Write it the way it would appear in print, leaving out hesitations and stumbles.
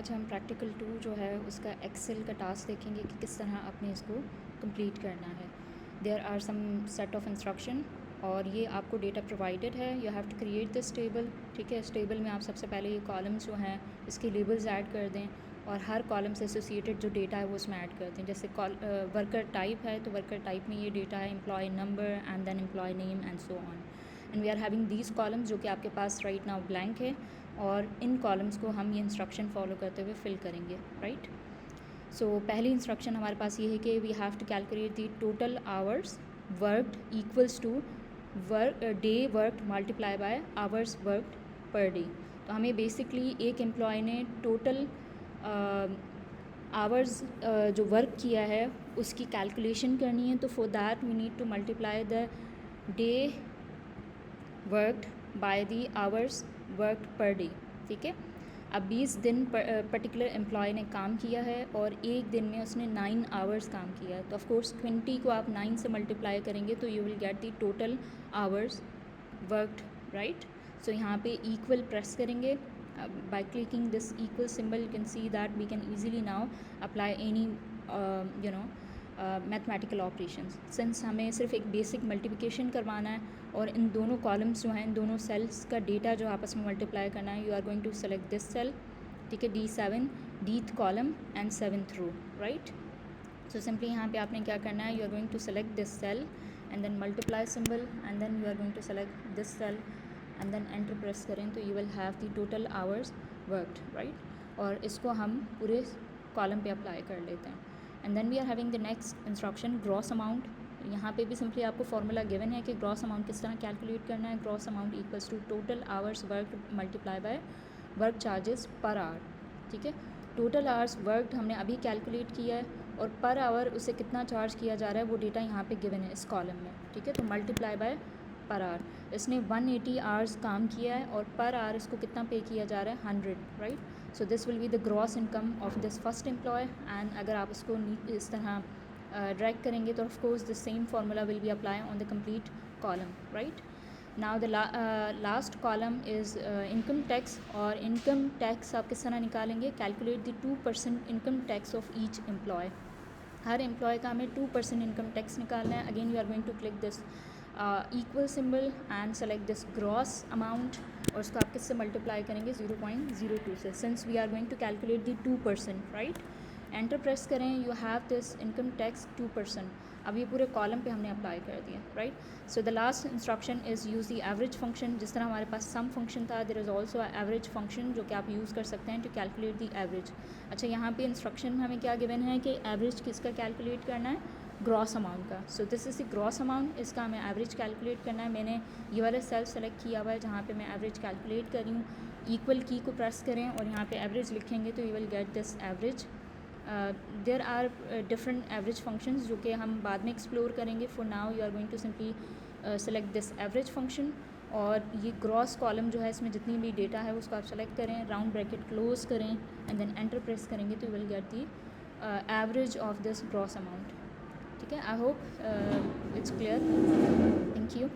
आज हम प्रैक्टिकल 2 जो है उसका एक्सेल का टास्क देखेंगे कि किस तरह आपने इसको कंप्लीट करना है। There are some set of instruction और ये आपको डेटा प्रोवाइडेड है। You have to create this table. ठीक है, इस टेबल में आप सबसे पहले ये कॉलम्स जो हैं इसके लेबल्स ऐड कर दें और हर कॉलम से एसोसिएटेड जो डेटा है वो उसमें ऐड कर दें। जैसे वर्कर टाइप है तो वर्कर टाइप में ये डेटा है, employee number and then employee name and so on. And we are having these columns जो कि आपके पास राइट नाउ ब्लैंक है और इन कॉलम्स को हम ये इंस्ट्रक्शन फॉलो करते हुए फिल करेंगे। राइट, सो पहली इंस्ट्रक्शन हमारे पास ये है कि we have to calculate the total hours worked equals to day worked multiply by hours worked per day. तो हमें बेसिकली एक एम्प्लॉय ने टोटल आवर्स जो वर्क किया है उसकी कैलकुलेशन करनी है। तो for that we need to multiply the day worked by the hours worked per day. ठीक है, अब 20 दिन पर्टिकुलर एम्प्लॉय ने काम किया है और एक दिन में उसने 9 आवर्स काम किया है। तो ऑफ कोर्स 20 को आप 9 से मल्टीप्लाई करेंगे तो you will get the total hours worked. Right, so यहाँ पे इक्वल प्रेस करेंगे। By clicking this equal symbol you can see that we can easily now apply any mathematical operations. Since हमें सिर्फ एक बेसिक मल्टीप्लिकेशन करवाना है और इन दोनों कॉलम्स जो हैं, इन दोनों सेल्स का डेटा जो आपस में मल्टीप्लाई करना है, you are going to select this cell. ठीक है, D7 Dth column and 7th row. Right, so simply यहाँ पे आपने क्या करना है, you are going to select this cell and then multiply symbol and then you are going to select this cell and then enter press करें तो you will have the total hours worked. Right, और इसको हम पूरे column पे apply कर लेते हैं। And then we are having the next instruction gross amount. यहाँ पे भी सिंपली आपको फार्मूला गिवन है कि ग्रॉस अमाउंट किस तरह कैलकुलेट करना है। Gross amount equals to total hours work multiply by work charges per hour. ठीक है, टोटल आवर्स वर्कड हमने अभी कैलकुलेट किया है और पर आवर उसे कितना चार्ज किया जा रहा है वो डेटा यहाँ पे गिवन है इस कॉलम में। ठीक है, तो मल्टीप्लाई बाय पर आवर। इसने 180 आवर्स काम किया है और पर आवर इसको कितना पे किया जा रहा है, 100। Right, so this will be the gross income of this first employee. And अगर आप इसको इस तरह ड्रैग करेंगे तो of course the same formula will be apply on the complete column. Right, now the last column is income tax. और income tax आप किस तरह निकालेंगे, calculate the 2% income tax of each employee. हर एम्प्लॉय का हमें 2% इनकम टैक्स निकालना है। Again you are going to click this equal symbol and select this gross amount और उसको आप किससे मल्टीप्लाई करेंगे, 0.02 से, since we are going to calculate the 2%। Right, enter press करें, you have this income tax 2%। अब ये पूरे कॉलम पे हमने अप्लाई कर दिया। Right, so the last instruction is use the average function. जिस तरह हमारे पास सम फंक्शन था, there is also average function जो कि आप यूज़ कर सकते हैं टू कैलकुलेट दी एवरेज। अच्छा, यहाँ पे इंस्ट्रक्शन में हमें क्या गिवन है कि एवरेज किसका कैलकुलेट करना है, ग्रॉस अमाउंट का। So this is the gross amount, इसका हमें एवरेज कैलकुलेट करना है। मैंने ये वाला सेल सेलेक्ट किया हुआ है जहाँ पे मैं एवरेज कैलकुलेट कर रही हूँ। इक्वल की को प्रेस करें और यहाँ पे एवरेज लिखेंगे तो you will get this average. There are different average functions जो कि हम बाद में एक्सप्लोर करेंगे। For now you are going to simply select this average function और ये ग्रॉस कॉलम जो है इसमें जितनी भी डेटा है उसको आप सेलेक्ट करें, राउंड ब्रैकेट क्लोज करें एंड देन एंटर प्रेस करेंगे तो you will get the average of this gross amount. ठीक है, I hope it's clear. Thank you.